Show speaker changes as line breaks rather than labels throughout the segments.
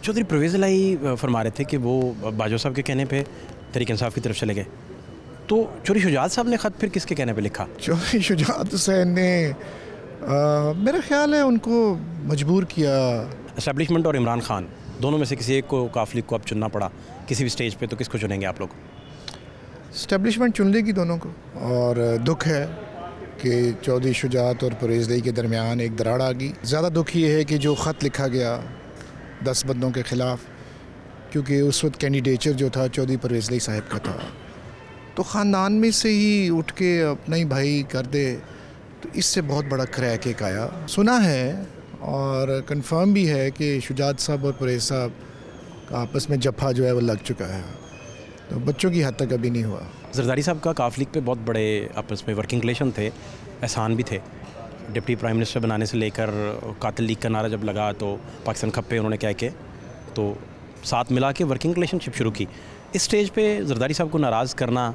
चौधरी परवेज़ इलाही फरमा रहे थे कि वो बाजवा साहब के कहने पे तहरीक इंसाफ की तरफ चले गए, तो चौधरी शुजात साहब ने ख़त फिर किसके कहने पे लिखा?
चौधरी शुजात हुसैन ने मेरा ख्याल है उनको मजबूर किया।
एस्टेब्लिशमेंट और इमरान खान दोनों में से किसी एक को काफिले को अब चुनना पड़ा किसी भी स्टेज पे, तो किसको चुनेंगे आप लोग?
इस्टेब्लिशमेंट चुन लेगी दोनों को, और दुख है कि चौधरी शुजात और परवेज़ इलाही के दरमियान एक दरार आ गई। ज़्यादा दुख ये है कि जो ख़त लिखा गया 10 बंदों के ख़िलाफ़, क्योंकि उस वक्त कैंडिडेचर जो था चौधरी परवेज़ इलाही साहब का था, तो ख़ानदान में से ही उठ के अपना ही भाई कर दे, तो इससे बहुत बड़ा क्रैक एक आया। सुना है और कंफर्म भी है कि शुजात साहब और परवेज़ साहब का आपस में जफ़ा जो है वो लग चुका है, तो बच्चों की हद तक अभी नहीं हुआ।
जरदारी साहब का काफ लीग पे बहुत बड़े आपस में वर्किंग रिलेशन थे, एहसान भी थे। डिप्टी प्राइम मिनिस्टर बनाने से लेकर कातिल लीग का नारा जब लगा तो पाकिस्तान खप पे उन्होंने क्या किया, तो साथ मिला के वर्किंग रिलेशनशिप शुरू की। इस स्टेज पे जरदारी साहब को नाराज़ करना,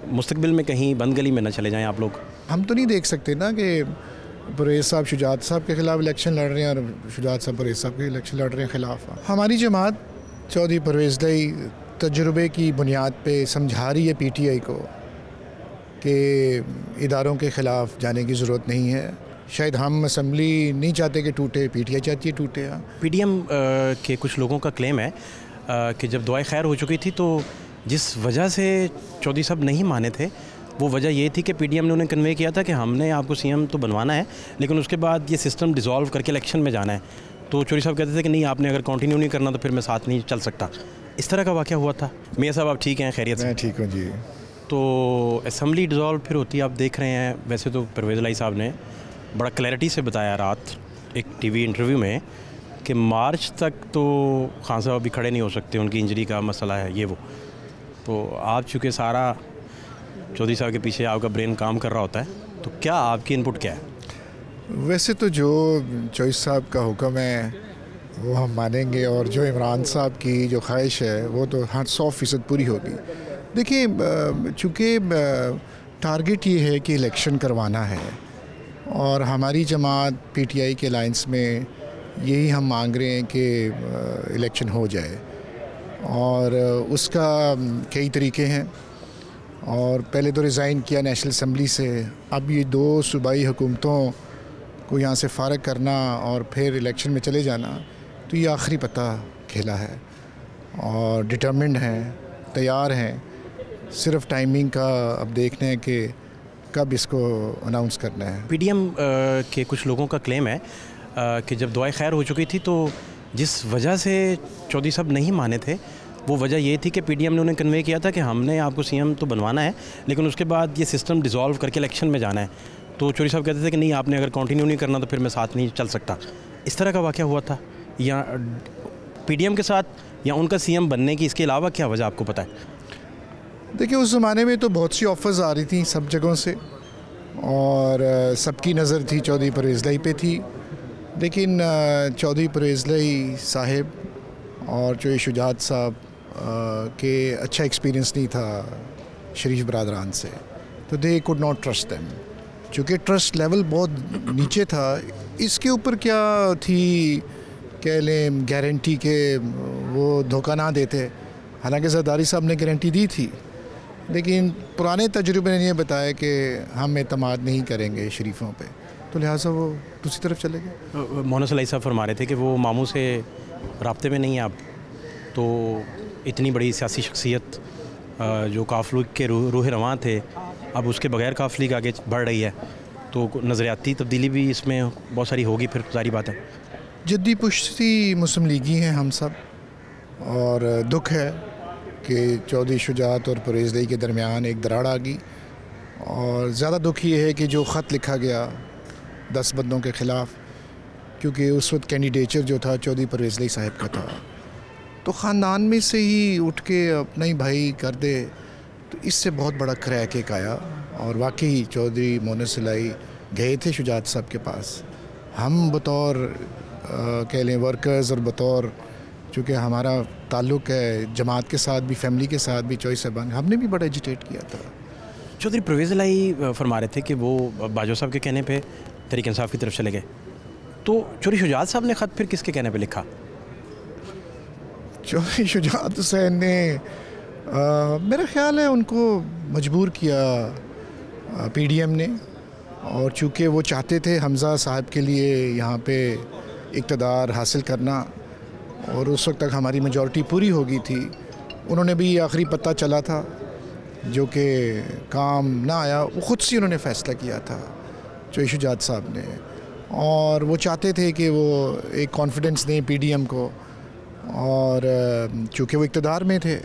मुस्तकबिल में कहीं बंद गली में न चले जाएं आप लोग?
हम तो नहीं देख सकते ना कि परवेज़ साहब शुजात साहब के ख़िलाफ़ इलेक्शन लड़ रहे हैं और शुजात साहब परवेज़ साहब के इलेक्शन लड़ रहे हैं ख़िलाफ़। हमारी जमात चौधरी परवेज़ इलाही तजुर्बे की बुनियाद पे समझा रही है PTI को कि इदारों के ख़िलाफ़ जाने की ज़रूरत नहीं है। शायद हम असम्बली नहीं चाहते कि टूटे, PTI चाहती है टूटे।
PDM के कुछ लोगों का क्लेम है कि जब दुआए खैर हो चुकी थी तो जिस वजह से चौधरी साहब नहीं माने थे, वो वजह ये थी कि PDM ने उन्हें कन्वे किया था कि हमने आपको CM तो बनवाना है, लेकिन उसके बाद ये सिस्टम डिज़ोल्व करके इलेक्शन में जाना है। तो चौधरी साहब कहते थे कि नहीं, आपने अगर कंटिन्यू नहीं करना तो फिर मैं साथ नहीं चल सकता। इस तरह का वाक़या हुआ था। मियाँ साहब आप ठीक हैं, खैरियत से?
मैं ठीक हूँ जी।
तो असम्बली डिज़ोल्व फिर होती आप देख रहे हैं। वैसे तो परवेज़ इलाही साहब ने बड़ा क्लैरिटी से बताया रात एक TV इंटरव्यू में कि मार्च तक तो खान साहब अभी खड़े नहीं हो सकते, उनकी इंजरी का मसला है, ये वो। तो आप चूँकि सारा चौधरी साहब के पीछे आपका ब्रेन काम कर रहा होता है, तो क्या आपकी इनपुट क्या है?
वैसे तो जो चौधरी साहब का हुक्म है वो हम मानेंगे, और जो इमरान साहब की जो ख्वाहिश है वो तो 100% पूरी होगी। देखिए, चूँकि टारगेट ये है कि इलेक्शन करवाना है और हमारी जमात PTI के अलायंस में यही हम मांग रहे हैं कि इलेक्शन हो जाए, और उसका कई तरीके हैं। और पहले तो रिज़ाइन किया नेशनल असम्बली से, अब ये 2 सूबाई हुकूमतों को यहाँ से फ़ारग करना और फिर इलेक्शन में चले जाना, तो ये आखिरी पता खेला है और डिटर्मिन्ड हैं, तैयार हैं। सिर्फ टाइमिंग का अब देखना है कि कब इसको अनाउंस करना है।
PDM के कुछ लोगों का क्लेम है कि जब दुआएं खैर हो चुकी थी तो जिस वजह से चौधरी साहब नहीं माने थे, वो वजह ये थी कि PDM ने उन्हें कन्वे किया था कि हमने आपको CM तो बनवाना है, लेकिन उसके बाद ये सिस्टम डिज़ोल्व करके इलेक्शन में जाना है। तो चौधरी साहब कहते थे कि नहीं, आपने अगर कंटिन्यू नहीं करना तो फिर मैं साथ नहीं चल सकता। इस तरह का वाक़या हुआ था या PDM के साथ, या उनका CM बनने की इसके अलावा क्या वजह आपको पता है?
देखिए, उस ज़माने में तो बहुत सी ऑफ़र्स आ रही थी सब जगहों से, और सबकी नज़र थी चौधरी परवेज़ इलाही पे थी, लेकिन चौधरी परवेज़ इलाही साहिब और चौधरी शुजात साहब के अच्छा एक्सपीरियंस नहीं था शरीफ बरादरान से, तो they could not trust them. चूँकि ट्रस्ट लेवल बहुत नीचे था, इसके ऊपर क्या थी कह लें गारंटी के वो धोखा ना देते। हालांकि जरदारी साहब ने गारंटी दी थी, लेकिन पुराने तजुर्बे ने ये बताया कि हम एतमाद नहीं करेंगे शरीफों पे, तो लिहाजा वो दूसरी तरफ चले गए।
मोहन इलाही साहब फरमा रहे थे कि वो मामू से राब्ते में नहीं है आप, तो इतनी बड़ी सियासी शख्सियत जो काफ लीग के रूह रवां थे, अब उसके बगैर काफ लीग आगे बढ़ रही है, तो नज़रियाती तब्दीली भी इसमें बहुत सारी होगी फिर, जारी बात है।
जद्दी पुश्ती मुस्लिम लीगी हैं हम सब, और दुख है कि चौधरी शुजात और परवेज़ इलाही के दरमियान एक दरार आ गई। और ज़्यादा दुख ये है कि जो ख़त लिखा गया 10 बंदों के ख़िलाफ़, क्योंकि उस वक्त कैंडिडेचर जो था चौधरी परवेज़ इलाही साहब का था, तो ख़ानदान में से ही उठ के अपना ही भाई कर दे, तो इससे बहुत बड़ा क्रैक एक आया। और वाकई चौधरी मोहन इलाही गए थे शुजात साहब के पास। हम बतौर कह लें वर्कर्स और बतौर चूँकि हमारा ताल्लुक़ है जमात के साथ भी, फैमिली के साथ भी, चौधरी साहबान, हमने भी बड़ा एजिटेट किया था।
चौधरी परवेज़ इलाही फरमा रहे थे कि वो बाजवा साहब के कहने पे तहरीक इंसाफ की तरफ चले गए, तो चौधरी शुजात साहब ने ख़त फिर किसके कहने पे लिखा?
चौधरी शुजात हुसैन ने मेरा ख्याल है उनको मजबूर किया पीडीएम ने, और चूँकि वो चाहते थे हमज़ा साहब के लिए यहाँ पे इक़्तिदार हासिल करना, और उस वक्त तक हमारी मेजॉरिटी पूरी हो गई थी। उन्होंने भी आखिरी पत्ता चला था जो कि काम ना आया, वो ख़ुद से उन्होंने फ़ैसला किया था चौधरी शुजात साहब ने, और वो चाहते थे कि वो एक कॉन्फिडेंस दें पीडीएम को, और चूँकि वो इक़्तिदार में थे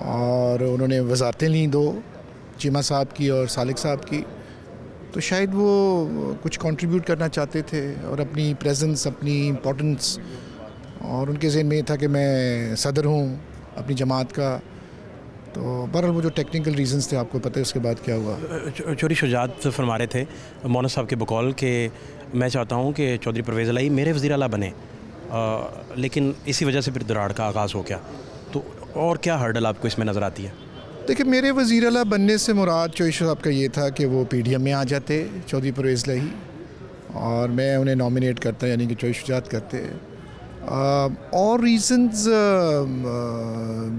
और उन्होंने वज़ारतें लीं 2, चीमा साहब की और सालिक साहब की, तो शायद वो कुछ कंट्रीब्यूट करना चाहते थे और अपनी प्रेजेंस, अपनी इम्पोर्टेंस, और उनके ज़हन में ये था कि मैं सदर हूँ अपनी जमात का। तो बहरहाल वो जो टेक्निकल रीजंस थे आपको पता है उसके बाद क्या हुआ।
चौधरी शुजात फरमा रहे थे मौना साहब के बकौल के मैं चाहता हूँ कि चौधरी परवेज़ इलाही मेरे वज़ीर आला बने, लेकिन इसी वजह से फिर दराड़ का आगाज़ हो गया। तो और क्या हर्डल आपको इसमें नज़र आती है?
देखिए, मेरे वज़ीर आला बनने से मुराद चौधरी साहब का ये था कि वो पीडीएम में आ जाते चौधरी परवेज़ इलाही, और मैं उन्हें नॉमिनेट करता यानी कि चौधरी शुजात करते। और रीज़न्स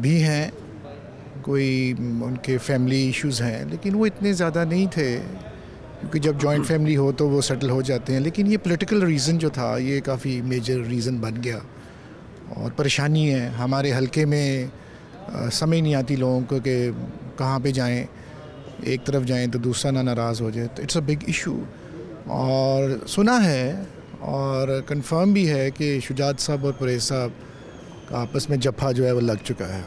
भी हैं, कोई उनके फैमिली इश्यूज़ हैं, लेकिन वो इतने ज़्यादा नहीं थे क्योंकि जब जॉइंट फैमिली हो तो वो सेटल हो जाते हैं। लेकिन ये पॉलिटिकल रीज़न जो था ये काफ़ी मेजर रीज़न बन गया, और परेशानी है हमारे हलके में। समझ नहीं आती लोगों को कि कहाँ पे जाएं, एक तरफ जाएं तो दूसरा ना नाराज़ हो जाए, तो इट्स अ बिग इशू। और सुना है और कंफर्म भी है कि शुजात साहब और परवेज़ साहब का आपस में जफ़ा जो है वो लग चुका है,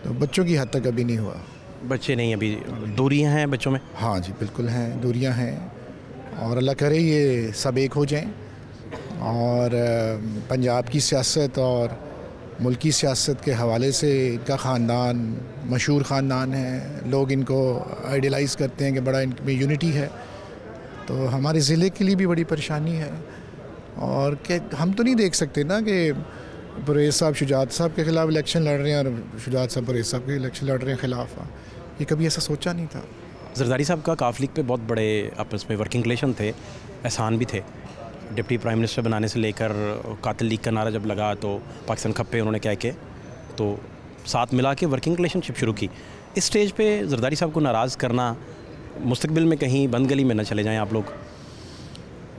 तो बच्चों की हद तक अभी नहीं हुआ।
बच्चे नहीं, अभी दूरियां हैं बच्चों में?
हाँ जी, बिल्कुल हैं, दूरियां हैं, और अल्लाह करे ये सब एक हो जाएं, और पंजाब की सियासत और मुल्की सियासत के हवाले से इनका ख़ानदान मशहूर ख़ानदान है, लोग इनको आइडियलाइज़ करते हैं कि बड़ा इनमें यूनिटी है, तो हमारे ज़िले के लिए भी बड़ी परेशानी है। और क्या हम तो नहीं देख सकते ना कि परवेज़ साहब शुजात साहब के ख़िलाफ़ इलेक्शन लड़ रहे हैं और शुजात साहब परवेज़ साहब के इलेक्शन लड़ रहे हैं ख़िलाफ़, ये कभी ऐसा सोचा नहीं था।
जरदारी साहब का काफ लीग पे बहुत बड़े आपस में वर्किंग रिलेशन थे, एहसान भी थे। डिप्टी प्राइम मिनिस्टर बनाने से लेकर कातिल लीग का नारा जब लगा तो पाकिस्तान खप्पे उन्होंने कह के तो साथ मिला के वर्किंग रिलेशनशिप शुरू की। इस स्टेज पे जरदारी साहब को नाराज़ करना, मुस्तकबिल में कहीं बंद गली में न चले जाएं आप लोग?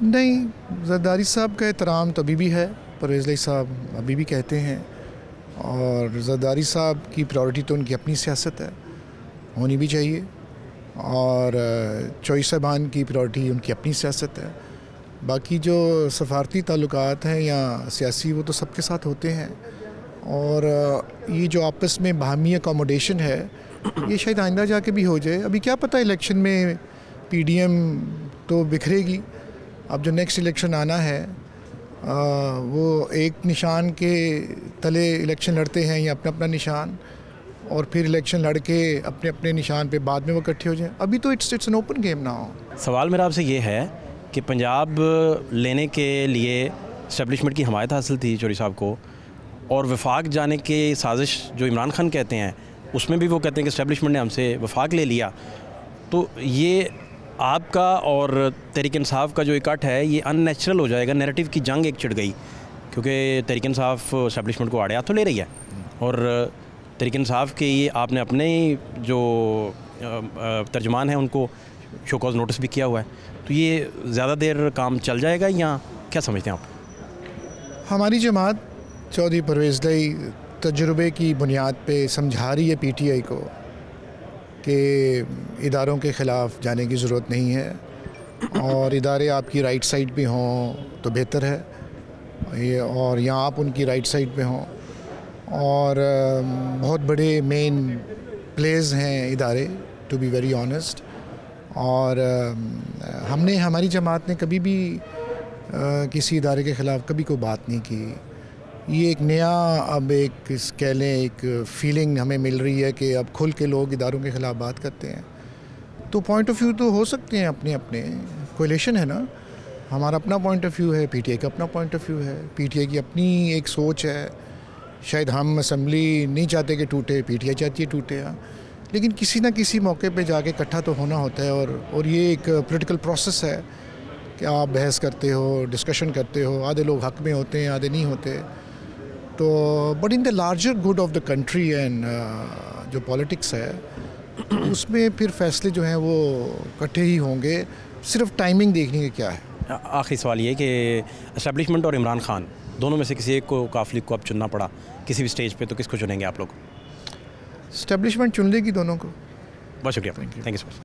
नहीं, जरदारी साहब का एहतराम तो अभी भी है, परवेज़ इलाही साहब अभी भी कहते हैं, और जरदारी साहब की प्रायोरिटी तो उनकी अपनी सियासत है, होनी भी चाहिए, और चौधरी साहबान की प्रायोरिटी उनकी अपनी सियासत है। बाकी जो सफारती ताल्लुकात हैं या सियासी, वो तो सबके साथ होते हैं, और ये जो आपस में बाहमी अकोमोडेशन है ये शायद आइंदा जाके भी हो जाए। अभी क्या पता, इलेक्शन में पीडीएम तो बिखरेगी, अब जो नेक्स्ट इलेक्शन आना है वो एक निशान के तले इलेक्शन लड़ते हैं या अपना अपना निशान, और फिर इलेक्शन लड़के अपने अपने निशान पे बाद में वो इकट्ठे हो जाएं। अभी तो इट्स एन ओपन गेम ना हो।
सवाल मेरा आपसे ये है कि पंजाब लेने के लिए इस्टेब्लिशमेंट की हमायत हासिल थी चौधरी साहब को, और वफाक जाने की साजिश जो इमरान खान कहते हैं उसमें भी वो कहते हैं कि इस्टेब्लिशमेंट ने हमसे वफाक ले लिया। तो ये आपका और तहरीक इंसाफ का जो इकट्ठ है ये अननेचुरल हो जाएगा, नैरेटिव की जंग एक छिड़ गई, क्योंकि तहरीक इंसाफ इस्टेब्लिशमेंट को आड़े हाथों ले रही है, और तहरीक इंसाफ के ये आपने अपने जो तर्जुमान हैं उनको शो कॉज नोटिस भी किया हुआ है। तो ये ज़्यादा देर काम चल जाएगा या क्या समझते हैं आप?
हमारी जमात चौधरी परवेज़ इलाही तजुर्बे की बुनियाद पे समझा रही है पीटीआई को कि इदारों के ख़िलाफ़ जाने की ज़रूरत नहीं है, और इदारे आपकी राइट साइड पे हों तो बेहतर है, ये और यहाँ आप उनकी राइट साइड पे हों, और बहुत बड़े मेन प्लेस हैं इदारे, टू बी वेरी ऑनेस्ट। और हमने, हमारी जमात ने कभी भी किसी इदारे के ख़िलाफ़ कभी कोई बात नहीं की। ये एक नया, अब एक कह लें एक फीलिंग हमें मिल रही है कि अब खुल के लोग इदारों के ख़िलाफ़ बात करते हैं। तो पॉइंट ऑफ व्यू तो हो सकते हैं अपने अपने, कोलिशन है ना, हमारा अपना पॉइंट ऑफ व्यू है, पीटीआई का अपना पॉइंट ऑफ व्यू है, पीटीआई की अपनी एक सोच है। शायद हम असम्बली नहीं चाहते कि टूटे, पीटीआई चाहती है टूटे, लेकिन किसी ना किसी मौके पे जाके इकट्ठा तो होना होता है। और ये एक पॉलिटिकल प्रोसेस है कि आप बहस करते हो, डिस्कशन करते हो, आधे लोग हक़ में होते हैं, आधे नहीं होते, तो but in the larger good of the country and जो पॉलिटिक्स है उसमें फिर फैसले जो हैं वो इकट्ठे ही होंगे, सिर्फ टाइमिंग देखने की क्या है।
आखिरी सवाल ये कि एस्टेब्लिशमेंट और इमरान खान दोनों में से किसी एक को काफिल को अब चुनना पड़ा किसी भी स्टेज पे, तो किसको चुनेंगे आप लोग?
एस्टेब्लिशमेंट चुन लेगी दोनों को।
बहुत शुक्रिया, थैंक यू सो मच।